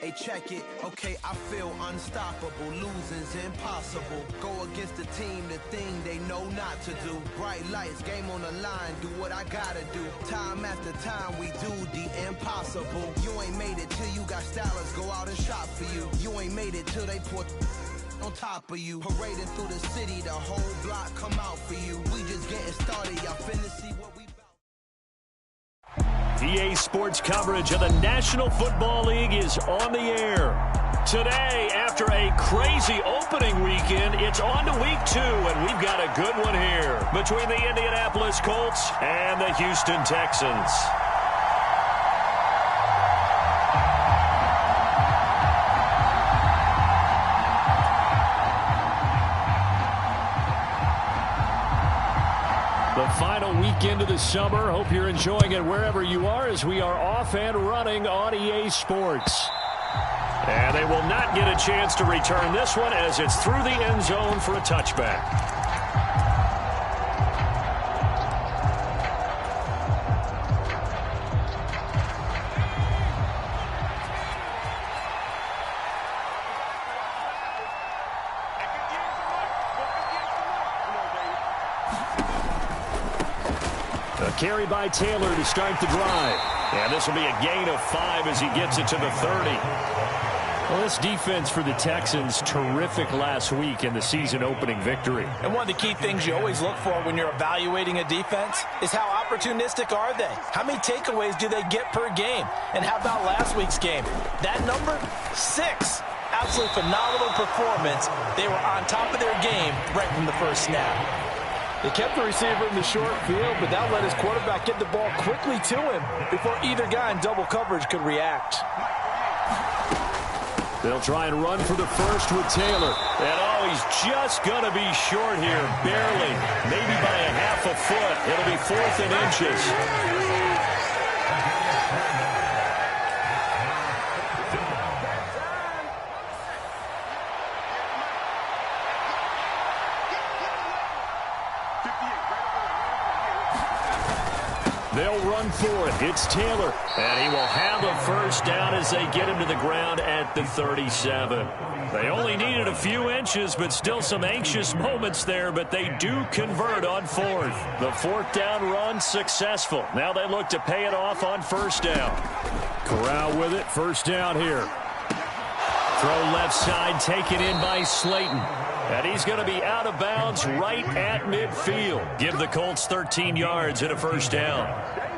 Hey, check it. Okay, I feel unstoppable. Losing's impossible. Go against the team, the thing they know not to do. Bright lights, game on the line. Do what I gotta do. Time after time, we do the impossible. You ain't made it till you got stylers go out and shop for you. You ain't made it till they put on top of you. Parading through the city, the whole block come out for you. We just getting started. Y'all finna see what we EA Sports coverage of the National Football League is on the air. Today, after a crazy opening weekend, it's on to week 2, and we've got a good one here between the Indianapolis Colts and the Houston Texans. The final weekend of the summer. Hope you're enjoying it wherever you are as we are off and running on EA Sports. And they will not get a chance to return this one as it's through the end zone for a touchback. Carry by Taylor to start the drive. And this will be a gain of 5 as he gets it to the 30. Well, this defense for the Texans, terrific last week in the season-opening victory. And one of the key things you always look for when you're evaluating a defense is how opportunistic are they? How many takeaways do they get per game? And how about last week's game? That number, 6. Absolutely phenomenal performance. They were on top of their game right from the first snap. They kept the receiver in the short field, but that let his quarterback get the ball quickly to him before either guy in double coverage could react. They'll try and run for the first with Taylor. And he's just going to be short here, barely, maybe by a half a foot. It'll be 4th and inches. They'll run for it. It's Taylor. And he will have a first down as they get him to the ground at the 37. They only needed a few inches, but still some anxious moments there, but they do convert on 4th. The 4th down run successful. Now they look to pay it off on first down. Corral with it. First down here. Throw left side, taken in by Slayton. And he's going to be out of bounds right at midfield. Give the Colts 13 yards and a first down.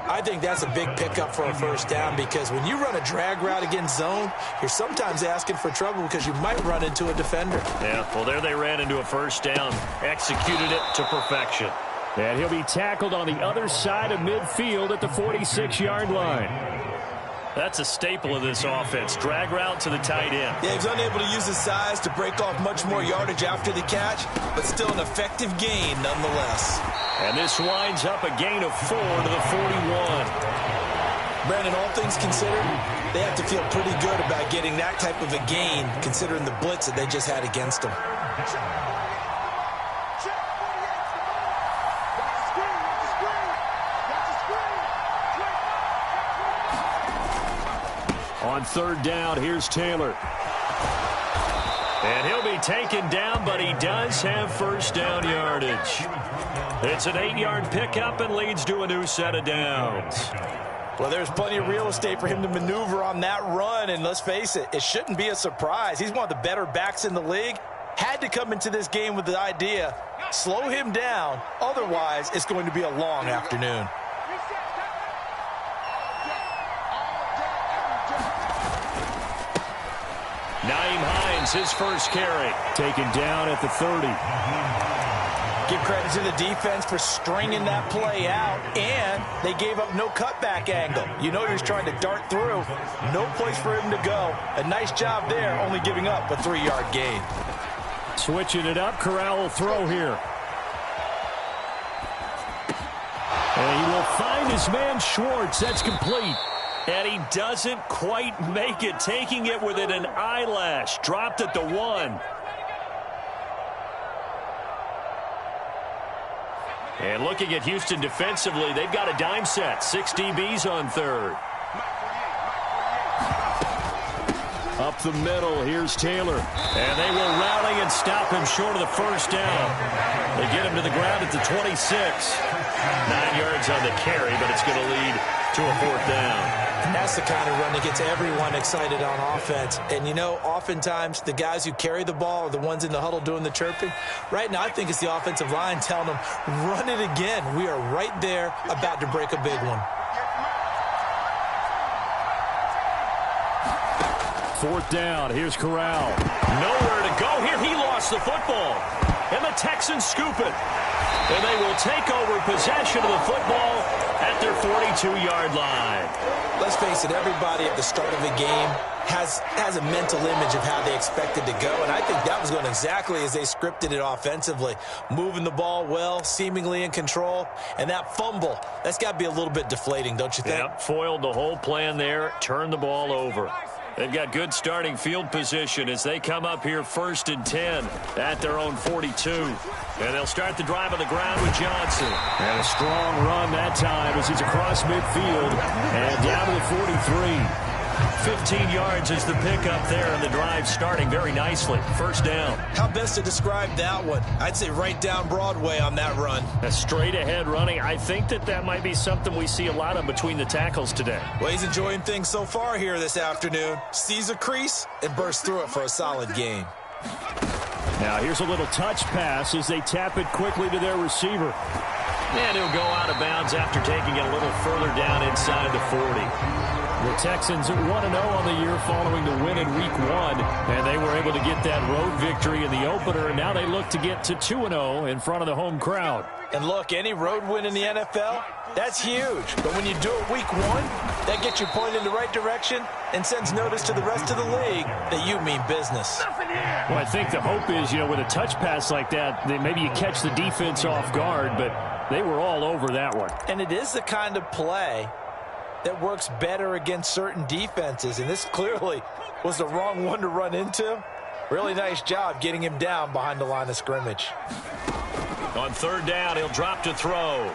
I think that's a big pickup for a first down because when you run a drag route against zone, you're sometimes asking for trouble because you might run into a defender. Yeah, well, there they ran into a first down. Executed it to perfection. And he'll be tackled on the other side of midfield at the 46-yard line. That's a staple of this offense. Drag route to the tight end. Yeah, he's unable to use his size to break off much more yardage after the catch, but still an effective gain nonetheless. And this winds up a gain of 4 to the 41. Brandon, all things considered, they have to feel pretty good about getting that type of a gain considering the blitz that they just had against them. On 3rd down, here's Taylor. And he'll be taken down, but he does have first down yardage. It's an 8-yard pickup and leads to a new set of downs. Well, there's plenty of real estate for him to maneuver on that run, and let's face it, it shouldn't be a surprise. He's one of the better backs in the league. Had to come into this game with the idea, slow him down, otherwise it's going to be a long afternoon. Nyheim Hines, his first carry. Taken down at the 30. Give credit to the defense for stringing that play out, and they gave up no cutback angle. You know he was trying to dart through. No place for him to go. A nice job there, only giving up a 3-yard gain. Switching it up, Corral will throw here. And he will find his man Schwartz. That's complete. And he doesn't quite make it, taking it within an eyelash. Dropped at the 1. And looking at Houston defensively, they've got a dime set. 6 DBs on 3rd. up the middle. Here's Taylor. And they will rally and stop him short of the first down. They get him to the ground at the 26. 9 yards on the carry, but it's going to lead to a 4th down. And that's the kind of run that gets everyone excited on offense. And, you know, oftentimes the guys who carry the ball are the ones in the huddle doing the chirping. Right now, I think it's the offensive line telling them, run it again. We are right there about to break a big one. 4th down. Here's Corral. Nowhere to go here. He lost the football. And the Texans scoop it. And they will take over possession of the football at their 42-yard line. Let's face it, everybody at the start of a game has a mental image of how they expected to go, and I think that was going exactly as they scripted it offensively. Moving the ball well, seemingly in control, and that fumble, that's got to be a little bit deflating, don't you think? Yeah, foiled the whole plan there, turned the ball over. They've got good starting field position as they come up here 1st and 10 at their own 42. And they'll start the drive on the ground with Johnson. And a strong run that time as he's across midfield and down to the 43. 15 yards is the pickup there, and the drive starting very nicely. 1st down. How best to describe that one? I'd say right down Broadway on that run. A straight-ahead running. I think that might be something we see a lot of between the tackles today. Well, he's enjoying things so far here this afternoon. Sees a crease and bursts through it for a solid gain. Now here's a little touch pass as they tap it quickly to their receiver. And he'll go out of bounds after taking it a little further down inside the 40. The Texans 1-0 on the year following the win in Week 1, and they were able to get that road victory in the opener, and now they look to get to 2-0 in front of the home crowd. And look, any road win in the NFL, that's huge. But when you do it Week 1, that gets you pointed in the right direction and sends notice to the rest of the league that you mean business. Well, I think the hope is, with a touch pass like that, maybe you catch the defense off guard, but they were all over that one. And it is the kind of play that works better against certain defenses, and this clearly was the wrong one to run into. Really nice job getting him down behind the line of scrimmage. On 3rd down, he'll drop to throw.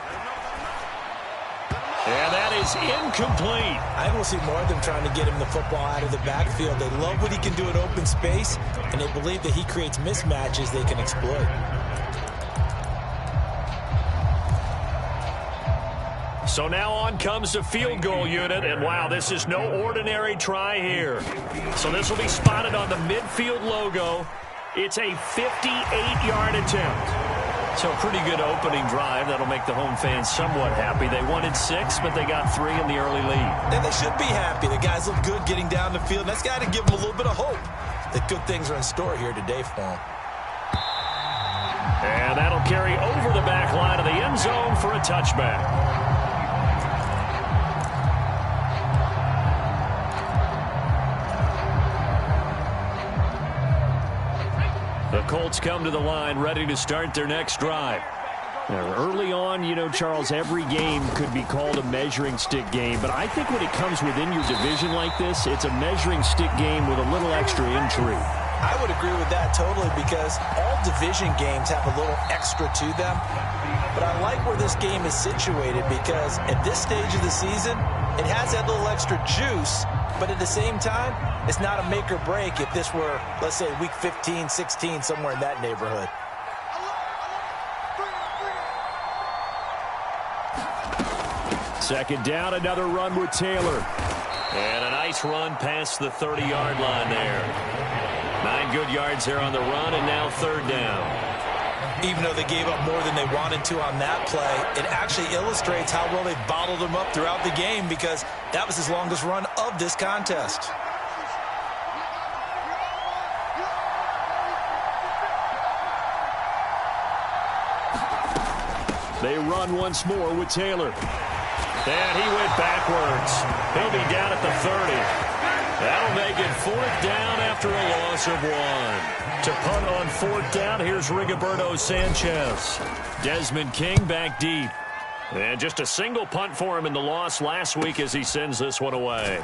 And that is incomplete. I will see more of them trying to get him the football out of the backfield. They love what he can do in open space, and they believe that he creates mismatches they can exploit. So now on comes the field goal unit, and wow, this is no ordinary try here. So this will be spotted on the midfield logo. It's a 58-yard attempt. So a pretty good opening drive. That'll make the home fans somewhat happy. They wanted 6, but they got 3 in the early lead. And they should be happy. The guys look good getting down the field. That's got to give them a little bit of hope that good things are in store here today for them. And that'll carry over the back line of the end zone for a touchback. The Colts come to the line ready to start their next drive. Now, early on, Charles, every game could be called a measuring stick game, but I think when it comes within your division like this, it's a measuring stick game with a little extra intrigue. I would agree with that totally, because all division games have a little extra to them. But I like where this game is situated, because at this stage of the season, it has that little extra juice, but at the same time, it's not a make or break if this were, let's say, week 15, 16, somewhere in that neighborhood. Second down, another run with Taylor. And a nice run past the 30-yard line there. 9 good yards there on the run, and now 3rd down. Even though they gave up more than they wanted to on that play, it actually illustrates how well they bottled him up throughout the game, because that was his longest run of this contest. They run once more with Taylor. And he went backwards. He'll be down at the 30. That'll make it 4th down after a loss of 1. To punt on 4th down, here's Rigoberto Sanchez. Desmond King back deep. And just a single punt for him in the loss last week as he sends this one away.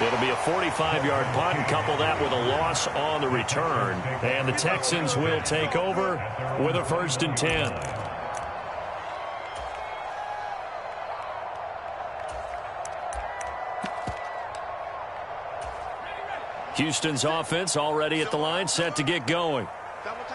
It'll be a 45-yard punt, and couple that with a loss on the return. And the Texans will take over with a 1st and 10. Houston's offense already at the line, set to get going.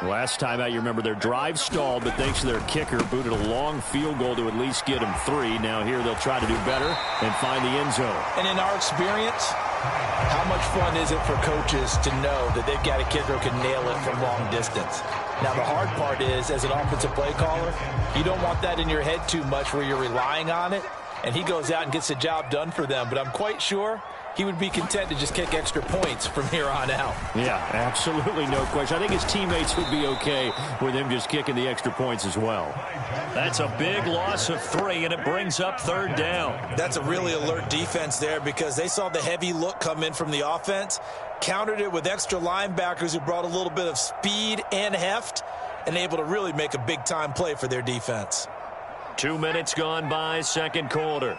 Last time out, you remember their drive stalled, but thanks to their kicker, booted a long field goal to at least get them 3. Now here they'll try to do better and find the end zone. And in our experience, how much fun is it for coaches to know that they've got a kicker who can nail it from long distance? Now, the hard part is, as an offensive play caller, you don't want that in your head too much where you're relying on it, and he goes out and gets the job done for them. But I'm quite sure he would be content to just kick extra points from here on out. Yeah, absolutely no question. I think his teammates would be okay with him just kicking the extra points as well. That's a big loss of 3, and it brings up 3rd down. That's a really alert defense there because they saw the heavy look come in from the offense, countered it with extra linebackers who brought a little bit of speed and heft, and able to really make a big-time play for their defense. 2 minutes gone by, second quarter.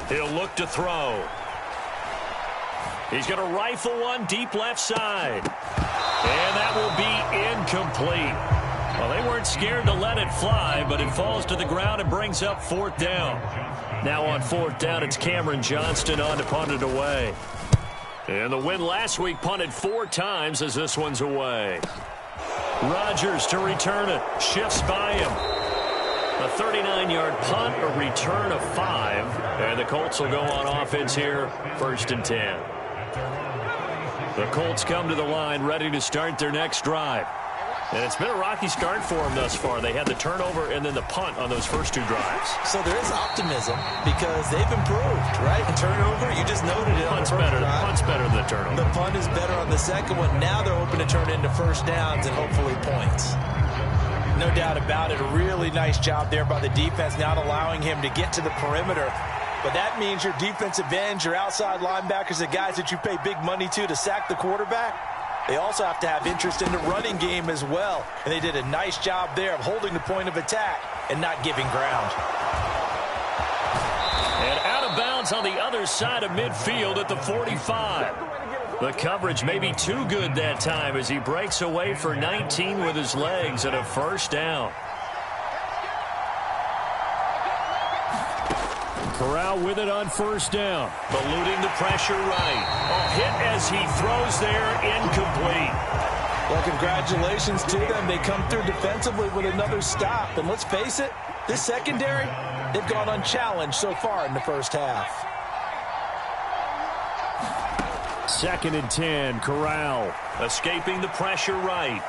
He'll look to throw. He's going to rifle one deep left side. And that will be incomplete. Well, they weren't scared to let it fly, but it falls to the ground and brings up 4th down. Now on 4th down, it's Cameron Johnston on to punt it away. And the win last week punted 4 times as this one's away. Rodgers to return it. Shifts by him. A 39-yard punt, a return of 5. And the Colts will go on offense here, 1st and 10. The Colts come to the line, ready to start their next drive. And it's been a rocky start for them thus far. They had the turnover and then the punt on those first 2 drives. So there is optimism because they've improved, right? And turnover, you just noted it. Punt's better than the turnover. The punt is better on the second one. Now they're hoping to turn it into first downs and hopefully points. No doubt about it. A really nice job there by the defense, not allowing him to get to the perimeter. But that means your defensive ends, your outside linebackers, the guys that you pay big money to sack the quarterback, they also have to have interest in the running game as well. And they did a nice job there of holding the point of attack and not giving ground. And out of bounds on the other side of midfield at the 45. The coverage may be too good that time as he breaks away for 19 with his legs and a 1st down. Corral with it on 1st down. Eluding the pressure right. A hit as he throws there, incomplete. Well, congratulations to them. They come through defensively with another stop. And let's face it, this secondary, they've gone unchallenged so far in the first half. 2nd and 10, Corral. Escaping the pressure right.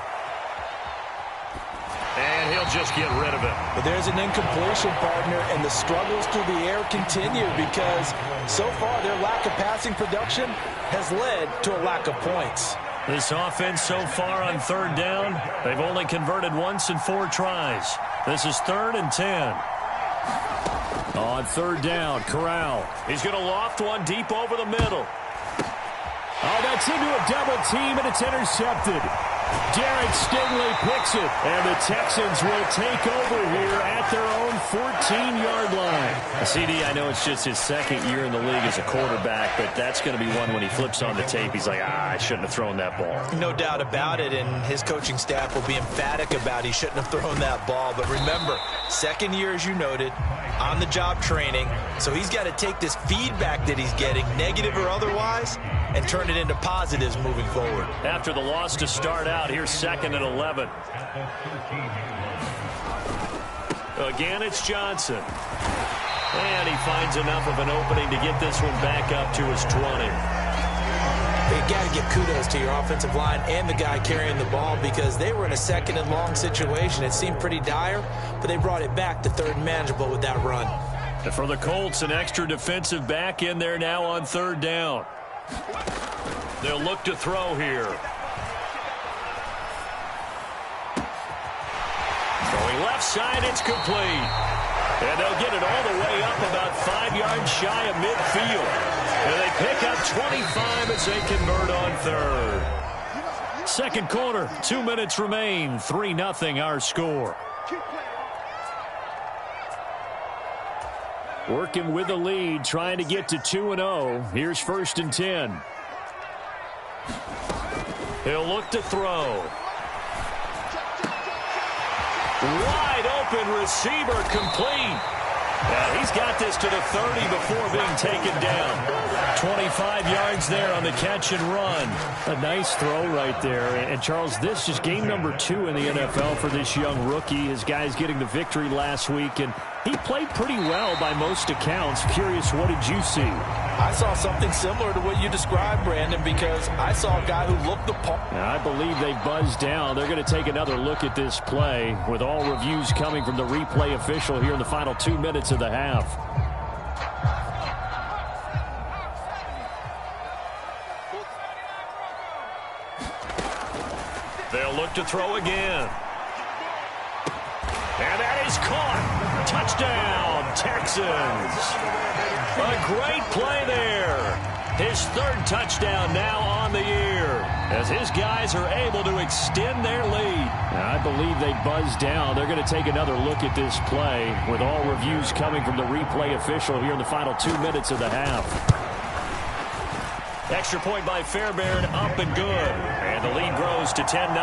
And he'll just get rid of it. But there's an incompletion, partner, and the struggles through the air continue because so far their lack of passing production has led to a lack of points. This offense so far on 3rd down, they've only converted once in 4 tries. This is 3rd and 10. On 3rd down, Corral. He's going to loft one deep over the middle. Oh, that's into a double team, and it's intercepted. Derek Stingley picks it, and the Texans will take over here at their own 14-yard line. CD, I know it's just his 2nd year in the league as a quarterback, but that's going to be one when he flips on the tape. He's like, I shouldn't have thrown that ball. No doubt about it, and his coaching staff will be emphatic about he shouldn't have thrown that ball. But remember, 2nd year, as you noted, on-the-job training, so he's got to take this feedback that he's getting, negative or otherwise, and turn it into positives moving forward. After the loss to start out, here's 2nd and 11. Again, it's Johnson. And he finds enough of an opening to get this one back up to his 20. You got to give kudos to your offensive line and the guy carrying the ball because they were in a 2nd and long situation. It seemed pretty dire, but they brought it back to 3rd and manageable with that run. And for the Colts, an extra defensive back in there now on 3rd down. They'll look to throw here. Throwing left side, it's complete. And they'll get it all the way up about 5 yards shy of midfield. And they pick up 25 as they convert on 3rd. 2nd quarter, 2 minutes remain. 3-0 our score. Working with the lead, trying to get to 2-0. Here's 1st and 10. He'll look to throw. Wide open receiver complete. And he's got this to the 30 before being taken down. 25 yards there on the catch and run. A nice throw right there. And Charles, this is game number 2 in the NFL for this young rookie. His guys getting the victory last week, and he played pretty well by most accounts. Curious, what did you see? I saw something similar to what you described, Brandon, because I saw a guy who looked the part. I believe they buzzed down. They're going to take another look at this play with all reviews coming from the replay official here in the final 2 minutes of the half. They'll look to throw again. And that is caught. Touchdown, Texans. A great play there. His 3rd touchdown now on the year as his guys are able to extend their lead. I believe they buzzed down. They're going to take another look at this play with all reviews coming from the replay official here in the final 2 minutes of the half. Extra point by Fairbairn, up and good. And the lead grows to 10-0.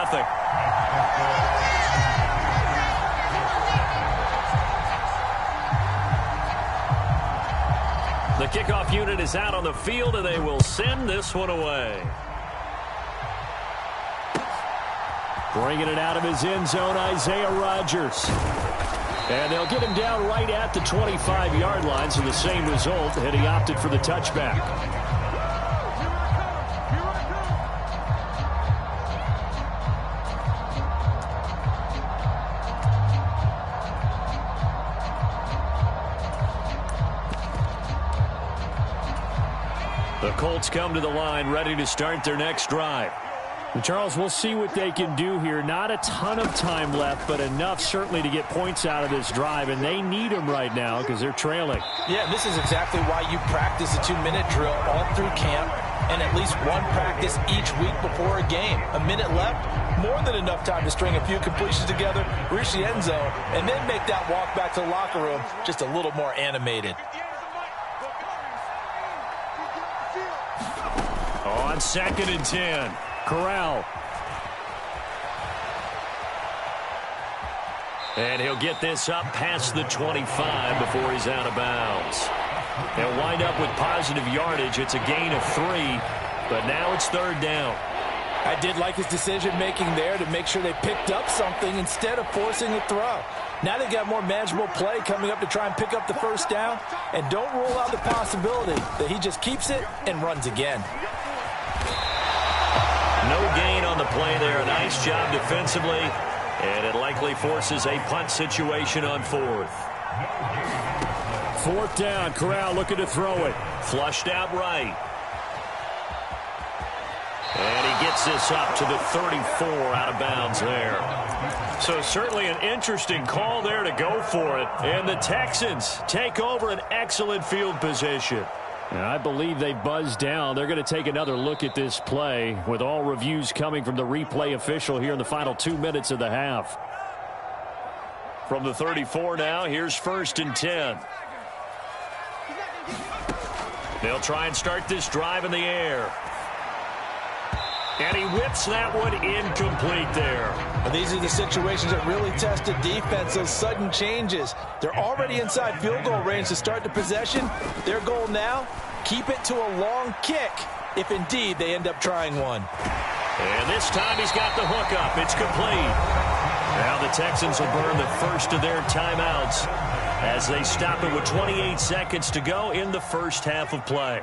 The kickoff unit is out on the field, and they will send this one away. Bringing it out of his end zone, Isaiah Rodgers. And they'll get him down right at the 25-yard line, so the same result, and he opted for the touchback. The Colts come to the line ready to start their next drive. And Charles, we'll see what they can do here. Not a ton of time left, but enough certainly to get points out of this drive, and they need them right now because they're trailing. Yeah, this is exactly why you practice a 2-minute drill all through camp and at least one practice each week before a game. A minute left, more than enough time to string a few completions together, reach the end zone, and then make that walk back to the locker room just a little more animated. On 2nd and 10, Corral. And he'll get this up past the 25 before he's out of bounds. They'll wind up with positive yardage. It's a gain of 3, but now it's 3rd down. I did like his decision-making there to make sure they picked up something instead of forcing a throw. Now they got more manageable play coming up to try and pick up the 1st down, and don't rule out the possibility that he just keeps it and runs again. No gain on the play there. Nice job defensively, and it likely forces a punt situation on 4th. 4th down, Corral looking to throw it. Flushed out right. And he gets this up to the 34 out of bounds there. So certainly an interesting call there to go for it. And the Texans take over an excellent field position. And I believe they buzzed down. They're going to take another look at this play with all reviews coming from the replay official here in the final 2 minutes of the half. From the 34 now, here's 1st and 10. They'll try and start this drive in the air. And he whips that one incomplete there. And these are the situations that really test a defense, those sudden changes. They're already inside field goal range to start the possession. Their goal now, keep it to a long kick, if indeed they end up trying one. And this time he's got the hook up. It's complete. Now the Texans will burn the first of their timeouts as they stop it with 28 seconds to go in the first half of play.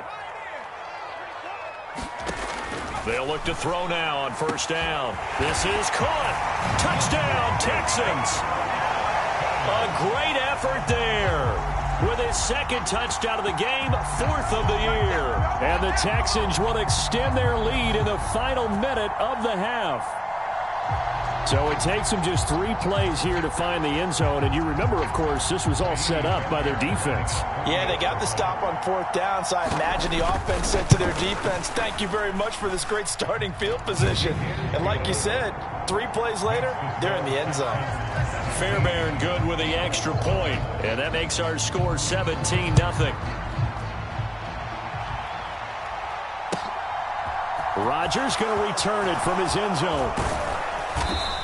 They'll look to throw now on 1st down. This is caught. Touchdown, Texans. A great effort there. With his 2nd touchdown of the game, 4th of the year. And the Texans will extend their lead in the final minute of the half. So it takes them just 3 plays here to find the end zone. And you remember, of course, this was all set up by their defense. Yeah, they got the stop on 4th down, so I imagine the offense said to their defense, thank you very much for this great starting field position. And like you said, 3 plays later, they're in the end zone. Fairbairn good with the extra point. And that makes our score 17-0. Rodgers going to return it from his end zone.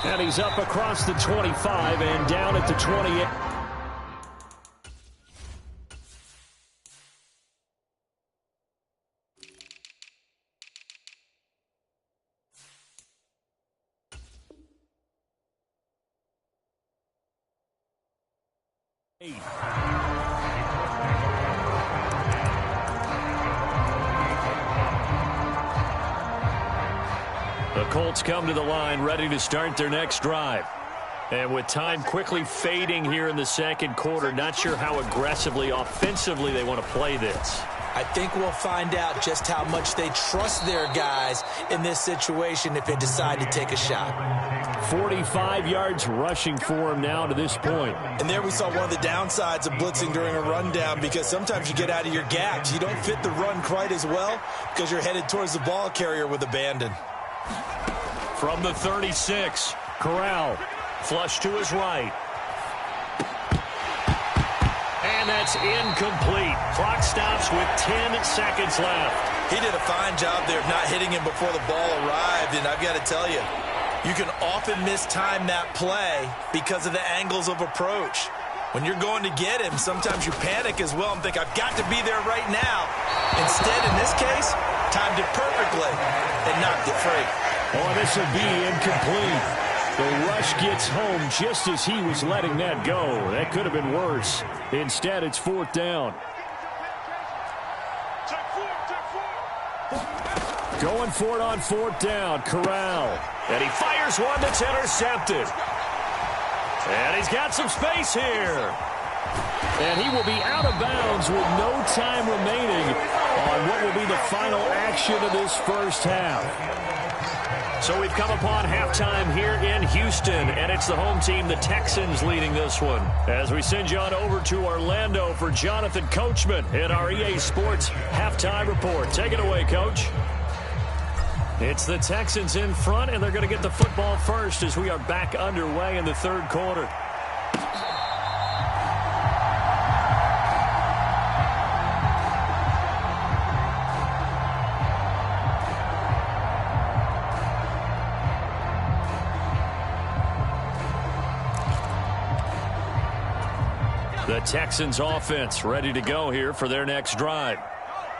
And he's up across the 25 and down at the 28. The Colts come to the line ready to start their next drive. And with time quickly fading here in the second quarter, not sure how aggressively, offensively they want to play this. I think we'll find out just how much they trust their guys in this situation if they decide to take a shot. 45 yards rushing for him now to this point. And there we saw one of the downsides of blitzing during a rundown, because sometimes you get out of your gaps. You don't fit the run quite as well because you're headed towards the ball carrier with abandon. From the 36, Corral. Flush to his right. And that's incomplete. Clock stops with 10 seconds left. He did a fine job there of not hitting him before the ball arrived, and I've got to tell you, you can often mistime that play because of the angles of approach. When you're going to get him, sometimes you panic as well and think, I've got to be there right now. Instead, in this case, timed it perfectly and knocked it free. Oh, this will be incomplete. The rush gets home just as he was letting that go. That could have been worse. Instead, it's fourth down. Going for it on fourth down, Corral. And he fires one that's intercepted. And he's got some space here. And he will be out of bounds with no time remaining on what will be the final action of this first half. So we've come upon halftime here in Houston, and it's the home team, the Texans, leading this one. As we send you on over to Orlando for Jonathan Coachman in our EA Sports Halftime Report. Take it away, Coach. It's the Texans in front, and they're going to get the football first as we are back underway in the third quarter. The Texans offense ready to go here for their next drive.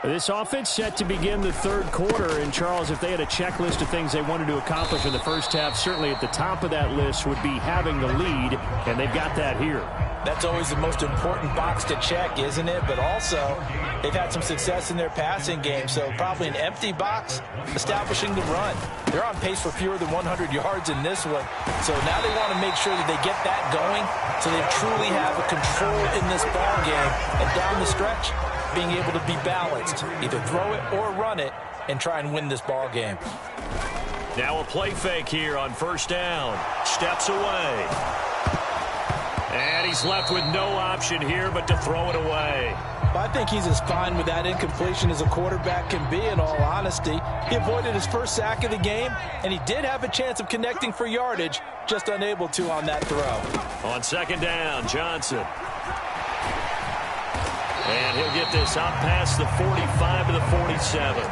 This offense set to begin the third quarter. And, Charles, if they had a checklist of things they wanted to accomplish in the first half, certainly at the top of that list would be having the lead, and they've got that here. That's always the most important box to check, isn't it? But also, they've had some success in their passing game, so probably an empty box establishing the run. They're on pace for fewer than 100 yards in this one, so now they want to make sure that they get that going so they truly have a control in this ball game, and down the stretch, being able to be balanced, either throw it or run it, and try and win this ball game. Now a play fake here on first down. Steps away. And he's left with no option here but to throw it away. Well, I think he's as fine with that incompletion as a quarterback can be, in all honesty. He avoided his first sack of the game, and he did have a chance of connecting for yardage, just unable to on that throw. On second down, Johnson. And he'll get this out past the 45 to the 47.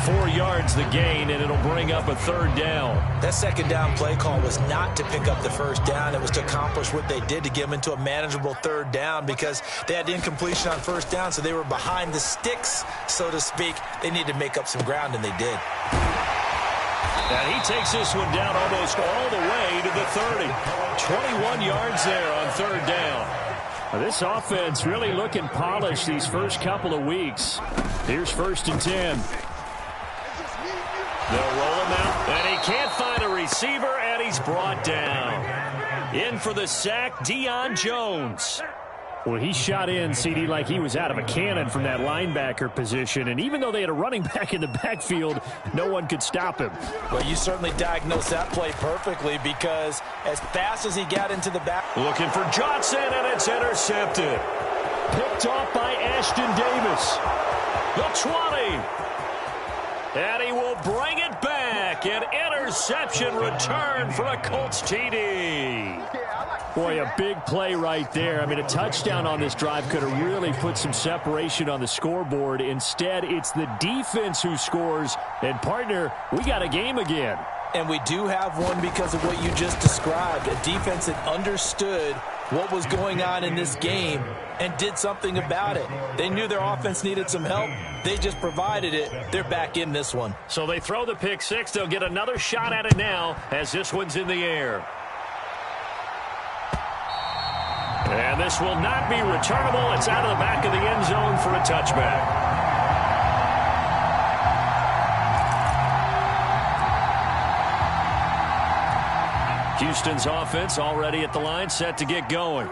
4 yards the gain, and it'll bring up a third down. That second down play call was not to pick up the first down. It was to accomplish what they did to get them into a manageable third down, because they had incompletion on first down, so they were behind the sticks, so to speak. They needed to make up some ground, and they did. And he takes this one down almost all the way to the 30. 21 yards there on third down. This offense really looking polished these first couple of weeks. Here's first and 10. They'll roll him out, and he can't find a receiver, and he's brought down. In for the sack, Deion Jones. Well, he shot in, CD, like he was out of a cannon from that linebacker position. And even though they had a running back in the backfield, no one could stop him. Well, you certainly diagnosed that play perfectly, because as fast as he got into the back. Looking for Johnson, and it's intercepted. Picked off by Ashton Davis. The 20. And he will bring it back. An interception return for a Colts TD. Boy, a big play right there. I mean, a touchdown on this drive could have really put some separation on the scoreboard. Instead, it's the defense who scores. And, partner, we got a game again. And we do have one because of what you just described. A defense that understood what was going on in this game and did something about it. They knew their offense needed some help. They just provided it. They're back in this one. So they throw the pick six. They'll get another shot at it now as this one's in the air. And this will not be returnable. It's out of the back of the end zone for a touchback. Houston's offense already at the line, set to get going.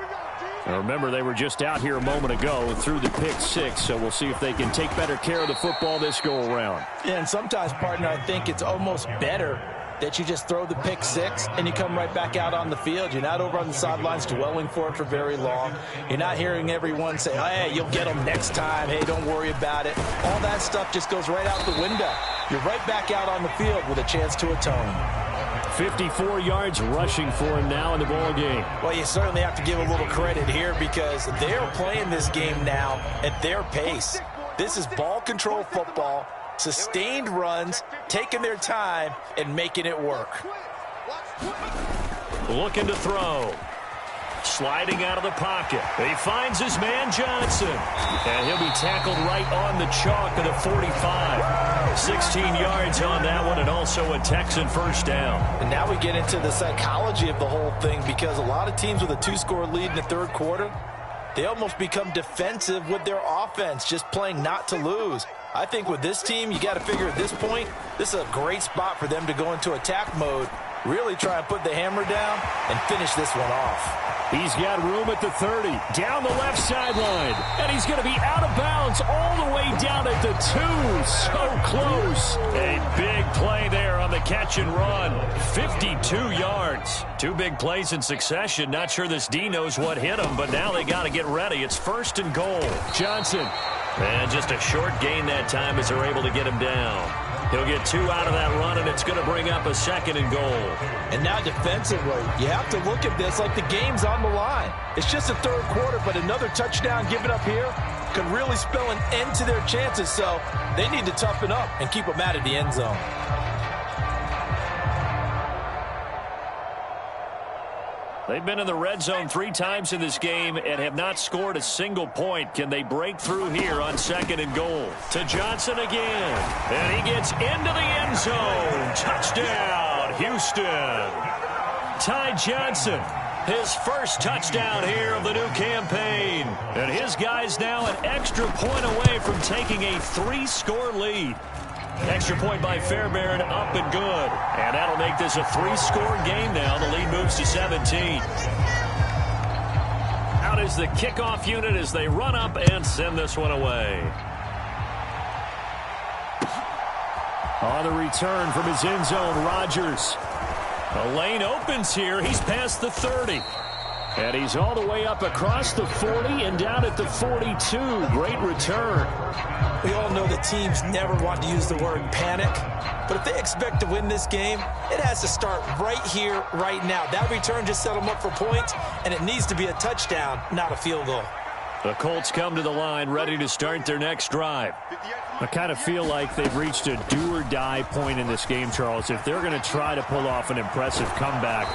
Now remember, they were just out here a moment ago and threw the pick six, so we'll see if they can take better care of the football this go-around. Yeah, and sometimes, partner, I think it's almost better that you just throw the pick six and you come right back out on the field. You're not over on the sidelines dwelling for it for very long. You're not hearing everyone say, hey, you'll get them next time. Hey, don't worry about it. All that stuff just goes right out the window. You're right back out on the field with a chance to atone. 54 yards rushing for him now in the ball game. Well, you certainly have to give a little credit here because they're playing this game now at their pace. This is ball control football, sustained runs, taking their time, and making it work. Looking to throw. Sliding out of the pocket. He finds his man Johnson. And he'll be tackled right on the chalk of the 45. 16 yards on that one, and also a Texan first down. And now we get into the psychology of the whole thing, because a lot of teams with a two-score lead in the third quarter, they almost become defensive with their offense, just playing not to lose. I think with this team, you got to figure at this point, this is a great spot for them to go into attack mode, really try and put the hammer down and finish this one off. He's got room at the 30, down the left sideline, and he's going to be out of bounds all the way down at the 2. So close. A big play there on the catch and run. 52 yards. 2 big plays in succession. Not sure this D knows what hit him, but now they got to get ready. It's first and goal. Johnson. And just a short gain that time as they're able to get him down. He'll get 2 out of that run, and it's going to bring up a second and goal. And now defensively, you have to look at this like the game's on the line. It's just the third quarter, but another touchdown given up here could really spell an end to their chances. So they need to toughen up and keep them out of the end zone. They've been in the red zone 3 times in this game and have not scored a single point. Can they break through here on second and goal? To Johnson again. And he gets into the end zone. Touchdown, Houston. Ty Johnson, his first touchdown here of the new campaign. And his guys now an extra point away from taking a 3-score lead. Extra point by Fairbairn, up and good. And that'll make this a 3-score game now. The lead moves to 17. Out is the kickoff unit as they run up and send this one away. On the return from his end zone, Rodgers. The lane opens here. He's past the 30. And he's all the way up across the 40 and down at the 42. Great return. We all know that teams never want to use the word panic, but if they expect to win this game, it has to start right here, right now. That return just set them up for points, and it needs to be a touchdown, not a field goal. The Colts come to the line, ready to start their next drive. I kind of feel like they've reached a do-or-die point in this game, Charles. If they're going to try to pull off an impressive comeback,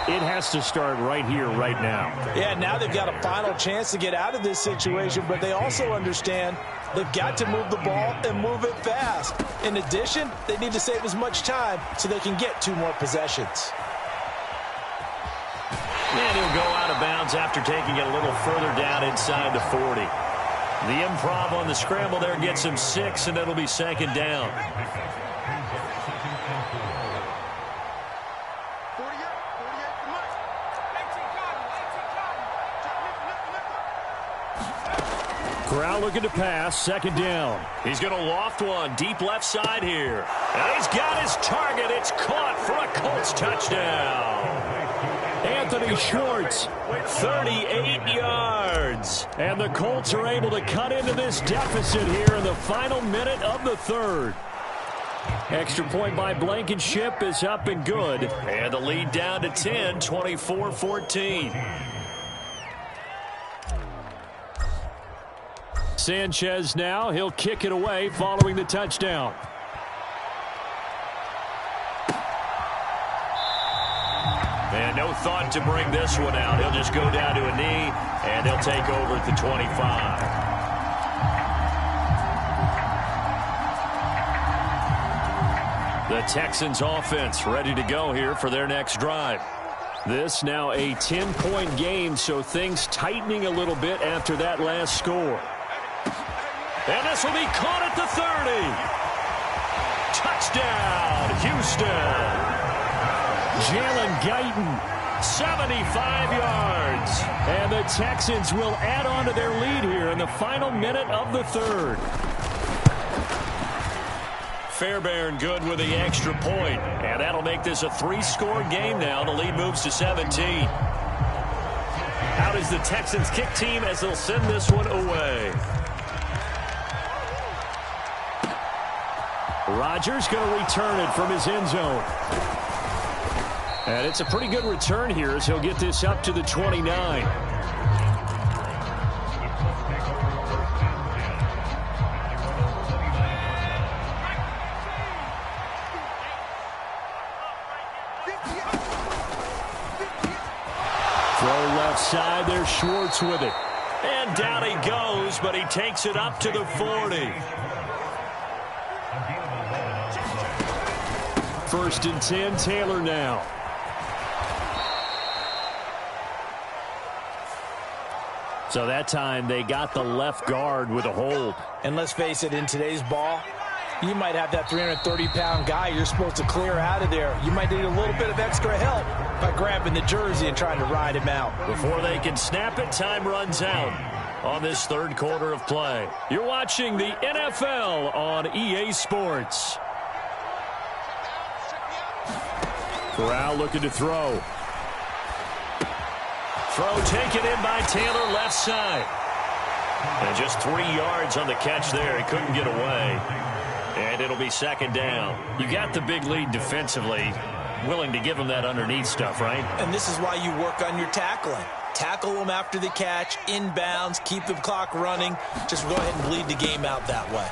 it has to start right here, right now. Yeah, now they've got a final chance to get out of this situation, but they also understand they've got to move the ball and move it fast. In addition, they need to save as much time so they can get 2 more possessions. And he'll go out of bounds after taking it a little further down inside the 40. The improv on the scramble there gets him 6, and it'll be second down. Corral looking to pass, second down. He's going to loft one deep left side here. And he's got his target. It's caught for a Colts touchdown. Anthony Schwartz, 38 yards. And the Colts are able to cut into this deficit here in the final minute of the third. Extra point by Blankenship is up and good. And the lead down to 10, 24-14. Sanchez now, he'll kick it away following the touchdown. And no thought to bring this one out. He'll just go down to a knee, and they'll take over at the 25. The Texans offense ready to go here for their next drive. This now a 10-point game, so things tightening a little bit after that last score. And this will be caught at the 30. Touchdown, Houston. Jalen Guyton, 75 yards. And the Texans will add on to their lead here in the final minute of the third. Fairbairn good with the extra point, and that'll make this a 3-score game now. The lead moves to 17. Out is the Texans kick team as they'll send this one away. Rodgers going to return it from his end zone. And it's a pretty good return here as he'll get this up to the 29. Side, there's Schwartz with it. And down he goes, but he takes it up to the 40. 1st and 10, Taylor now. So that time they got the left guard with a hold. And let's face it, in today's ball, you might have that 330-pound guy you're supposed to clear out of there. You might need a little bit of extra help by grabbing the jersey and trying to ride him out. Before they can snap it, time runs out on this third quarter of play. You're watching the NFL on EA Sports. Corral looking to throw. Throw taken in by Taylor, left side. And just 3 yards on the catch there. He couldn't get away. And it'll be 2nd down. You got the big lead defensively. Willing to give them that underneath stuff, right? And this is why you work on your tackling. Tackle them after the catch, inbounds, keep the clock running. Just go ahead and bleed the game out that way.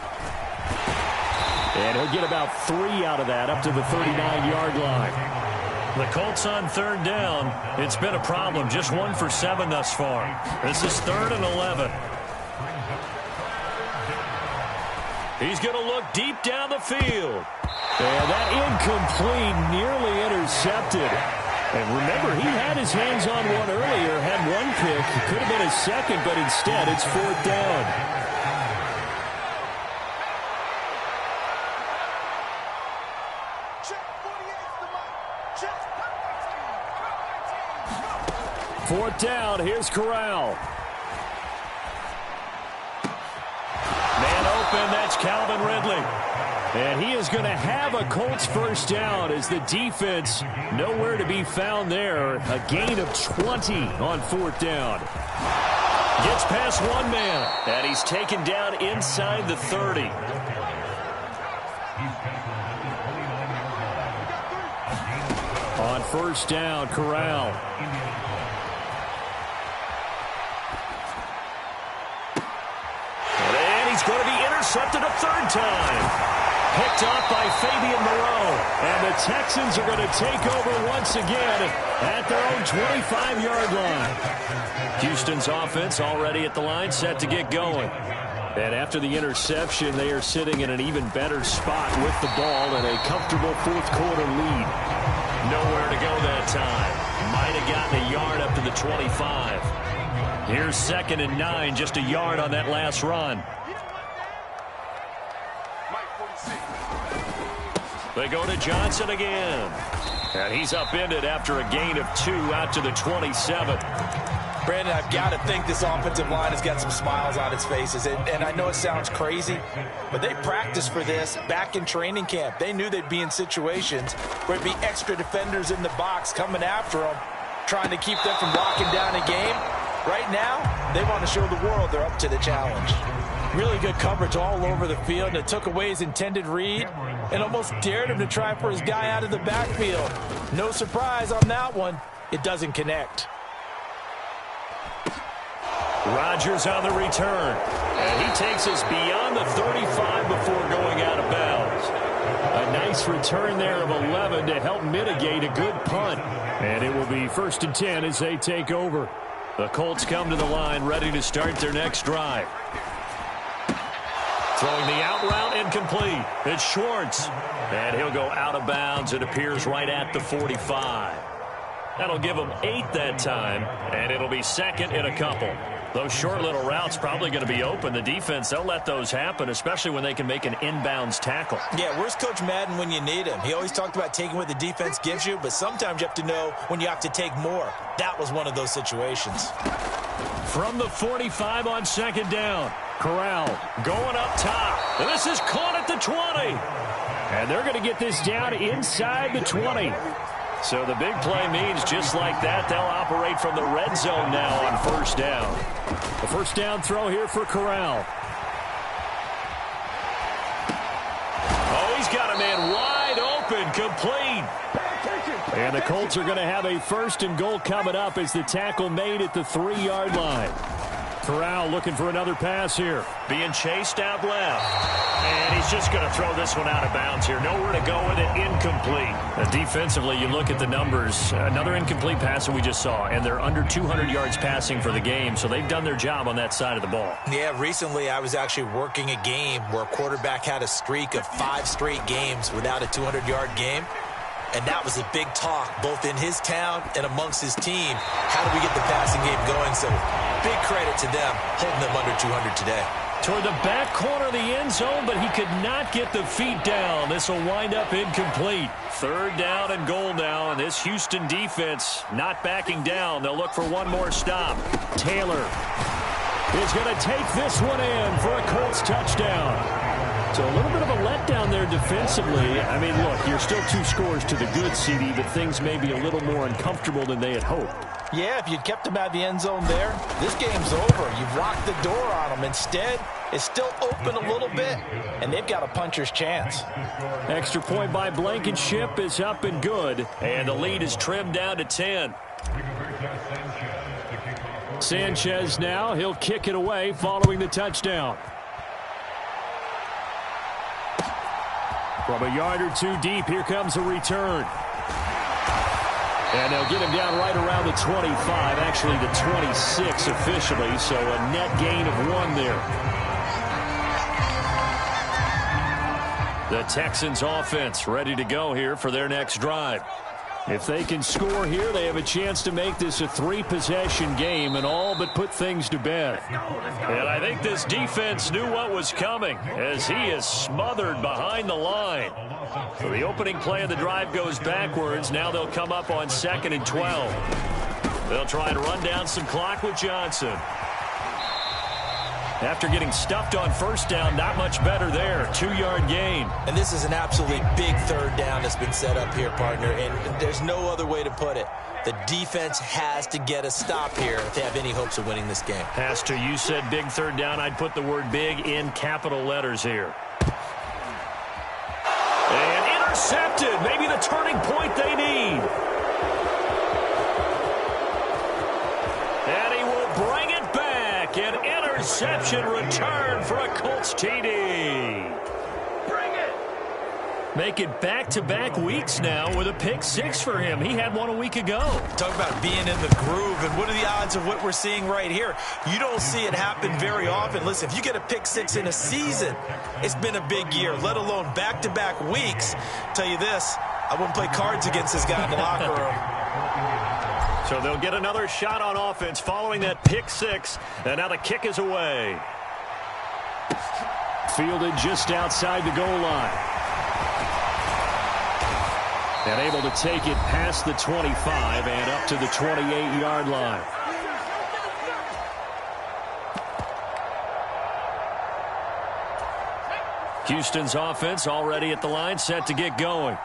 And he'll get about 3 out of that up to the 39-yard line. The Colts on 3rd down. It's been a problem. Just 1 for 7 thus far. This is 3rd and 11. He's going to look deep down the field. And that incomplete, nearly intercepted. And remember, he had his hands on one earlier, had one pick. It could have been a second, but instead it's 4th down. Fourth down, here's Corral. Man open, that's Calvin Ridley. And he is going to have a Colts first down as the defense nowhere to be found there. A gain of 20 on 4th down. Gets past one man, and he's taken down inside the 30. On 1st down, Corral. And he's going to be intercepted a 3rd time. Picked off by Fabian Moreau. And the Texans are going to take over once again at their own 25-yard line. Houston's offense already at the line, set to get going. And after the interception, they are sitting in an even better spot with the ball and a comfortable 4th quarter lead. Nowhere to go that time. Might have gotten a yard up to the 25. Here's 2nd and 9, just a yard on that last run. They go to Johnson again. And he's upended after a gain of 2 out to the 27. Brandon, I've got to think this offensive line has got some smiles on its faces. And I know it sounds crazy, but they practiced for this back in training camp. They knew they'd be in situations where there'd be extra defenders in the box coming after them, trying to keep them from locking down a game. Right now, they want to show the world they're up to the challenge. Really good coverage all over the field, and it took away his intended read and almost dared him to try for his guy out of the backfield. No surprise on that one. It doesn't connect. Rodgers on the return. And he takes us beyond the 35 before going out of bounds. A nice return there of 11 to help mitigate a good punt. And it will be 1st and 10 as they take over. The Colts come to the line ready to start their next drive. Throwing the out route incomplete. It's Schwartz. And he'll go out of bounds. It appears right at the 45. That'll give them 8 that time, and it'll be second in a couple. Those short little routes probably going to be open. The defense, they'll let those happen, especially when they can make an inbounds tackle. Yeah, where's Coach Madden when you need him? He always talked about taking what the defense gives you, but sometimes you have to know when you have to take more. That was one of those situations. From the 45 on second down, Corral going up top. And this is caught at the 20. And they're going to get this down inside the 20. So the big play means just like that, they'll operate from the red zone now on first down. The first down throw here for Corral. Oh, he's got a man wide open, complete. And the Colts are going to have a first and goal coming up as the tackle made at the 3-yard line. Corral looking for another pass here. Being chased out left. And he's just going to throw this one out of bounds here. Nowhere to go with it. Incomplete. Defensively, you look at the numbers. Another incomplete pass that we just saw. And they're under 200 yards passing for the game. So they've done their job on that side of the ball. Yeah, recently I was actually working a game where a quarterback had a streak of 5 straight games without a 200-yard game. And that was a big talk, both in his town and amongst his team. How do we get the passing game going? So big credit to them, holding them under 200 today. Toward the back corner of the end zone, but he could not get the feet down. This will wind up incomplete. Third down and goal now, and this Houston defense not backing down. They'll look for one more stop. Taylor is going to take this one in for a Colts touchdown. So a little bit of a letdown there defensively. I mean, look, you're still 2 scores to the good, CD, but things may be a little more uncomfortable than they had hoped. Yeah, if you'd kept them out of the end zone there, this game's over. You've locked the door on them. Instead, it's still open a little bit, and they've got a puncher's chance. Extra point by Blankenship is up and good, and the lead is trimmed down to 10. Sanchez now, he'll kick it away following the touchdown. From a yard or 2 deep, here comes a return. And they'll get him down right around the 25, actually the 26 officially, so a net gain of 1 there. The Texans offense ready to go here for their next drive. If they can score here, they have a chance to make this a 3-possession game and all but put things to bed. And I think this defense knew what was coming as he is smothered behind the line. So the opening play of the drive goes backwards. Now they'll come up on 2nd and 12. They'll try and run down some clock with Johnson. After getting stuffed on first down, not much better there. 2-yard gain. And this is an absolutely big third down that's been set up here, partner, and there's no other way to put it. The defense has to get a stop here if they have any hopes of winning this game. Has to. You said big third down. I'd put the word big in capital letters here. And intercepted. Maybe the turning point they need. And he will bring it back. An interception return for a Colts TD. Make it back-to-back weeks now with a pick 6 for him. He had one a week ago. Talk about being in the groove, and what are the odds of what we're seeing right here? You don't see it happen very often. Listen, if you get a pick 6 in a season, it's been a big year, let alone back-to-back weeks. Tell you this, I wouldn't play cards against this guy in the locker room. So they'll get another shot on offense following that pick 6, and now the kick is away. Fielded just outside the goal line. And able to take it past the 25 and up to the 28-yard line. Houston's offense already at the line, set to get going.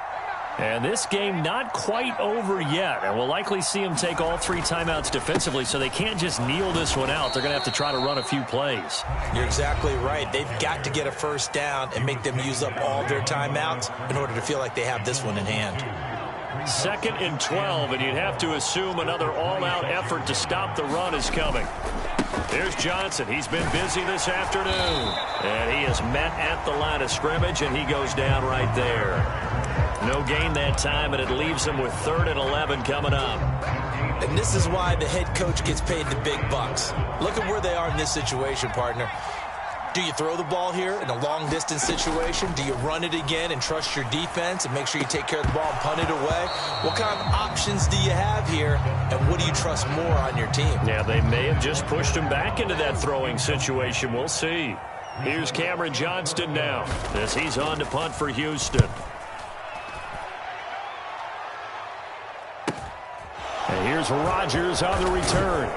And this game not quite over yet. And we'll likely see them take all 3 timeouts defensively, so they can't just kneel this one out. They're going to have to try to run a few plays. You're exactly right. They've got to get a first down and make them use up all their timeouts in order to feel like they have this one in hand. 2nd and 12, and you'd have to assume another all-out effort to stop the run is coming. There's Johnson. He's been busy this afternoon. And he is met at the line of scrimmage, and he goes down right there. No gain that time, and it leaves him with 3rd and 11 coming up. And this is why the head coach gets paid the big bucks. Look at where they are in this situation, partner. Do you throw the ball here in a long-distance situation? Do you run it again and trust your defense and make sure you take care of the ball and punt it away? What kind of options do you have here, and what do you trust more on your team? Yeah, they may have just pushed him back into that throwing situation. We'll see. Here's Cameron Johnston now as he's on to punt for Houston. And here's Rodgers on the return.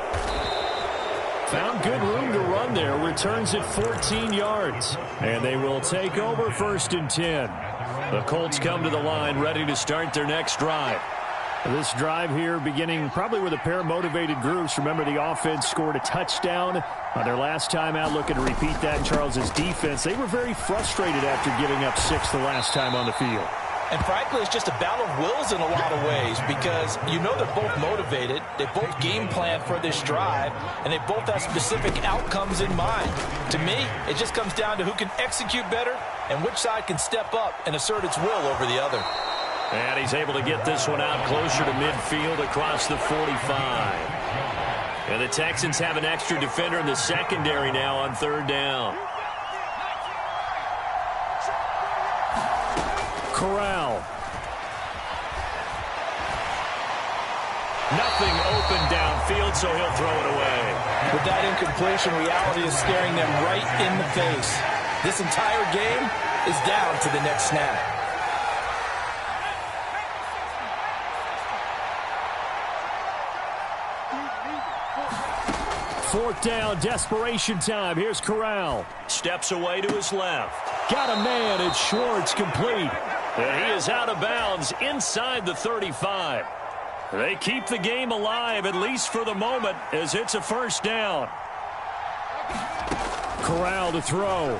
Found good room to run there. Returns at 14 yards. And they will take over 1st and 10. The Colts come to the line ready to start their next drive. This drive here beginning probably with a pair of motivated groups. Remember, the offense scored a touchdown on their last time out. Looking to repeat that in Charles' defense. They were very frustrated after giving up 6 the last time on the field. And frankly, it's just a battle of wills in a lot of ways because you know they're both motivated. They both game plan for this drive, and they both have specific outcomes in mind. To me, it just comes down to who can execute better and which side can step up and assert its will over the other. And he's able to get this one out closer to midfield across the 45. And the Texans have an extra defender in the secondary now on 3rd down. Corral. Nothing open downfield, so he'll throw it away. With that incompletion, reality is staring them right in the face. This entire game is down to the next snap. Fourth down, desperation time. Here's Corral. Steps away to his left. Got a man. It's Schwartz, complete. And he is out of bounds inside the 35. They keep the game alive, at least for the moment, as it's a 1st down. Corral to throw.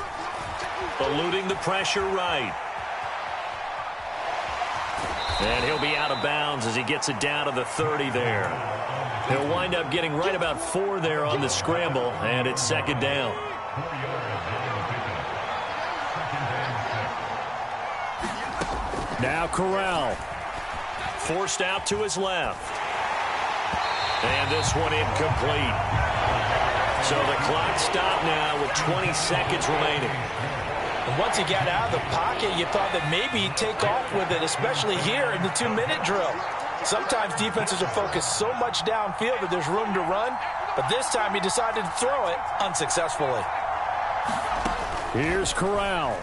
Eluding the pressure right. And he'll be out of bounds as he gets it down to the 30 there. He'll wind up getting right about 4 there on the scramble, and it's 2nd down. Now Corral. Forced out to his left. And this one incomplete. So the clock stopped now with 20 seconds remaining. And once he got out of the pocket, you thought that maybe he'd take off with it, especially here in the 2-minute drill. Sometimes defenses are focused so much downfield that there's room to run, but this time he decided to throw it unsuccessfully. Here's Corral.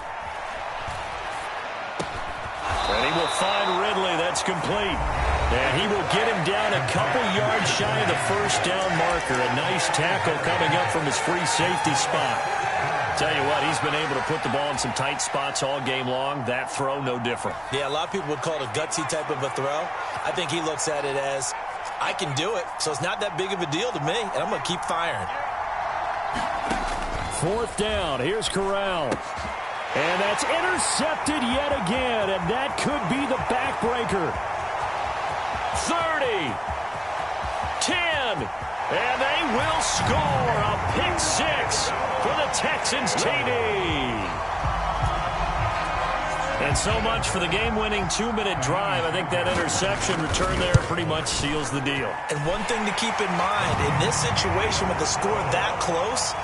And he will find Ridley. That's complete. And he will get him down a couple yards shy of the 1st down marker. A nice tackle coming up from his free safety spot. Tell you what, he's been able to put the ball in some tight spots all game long. That throw, no different. Yeah, a lot of people would call it a gutsy type of a throw. I think he looks at it as, I can do it, so it's not that big of a deal to me, and I'm going to keep firing. 4th down. Here's Corral. And that's intercepted yet again, and that could be the backbreaker. 30, 10, and they will score a pick 6 for the Texans TD. And so much for the game-winning 2-minute drive. I think that interception return there pretty much seals the deal. And one thing to keep in mind, in this situation with the score that close,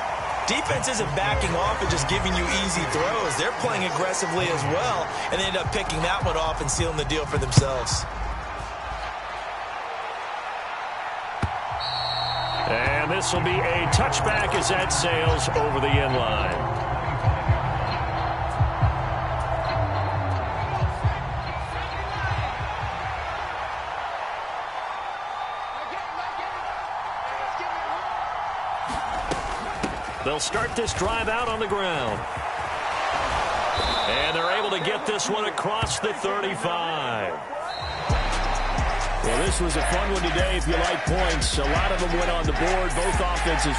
defense isn't backing off and just giving you easy throws. They're playing aggressively as well, and they end up picking that one off and sealing the deal for themselves. And this will be a touchback as that sails over the end line. They'll start this drive out on the ground. And they're able to get this one across the 35. Well, this was a fun one today if you like points. A lot of them went on the board. Both offenses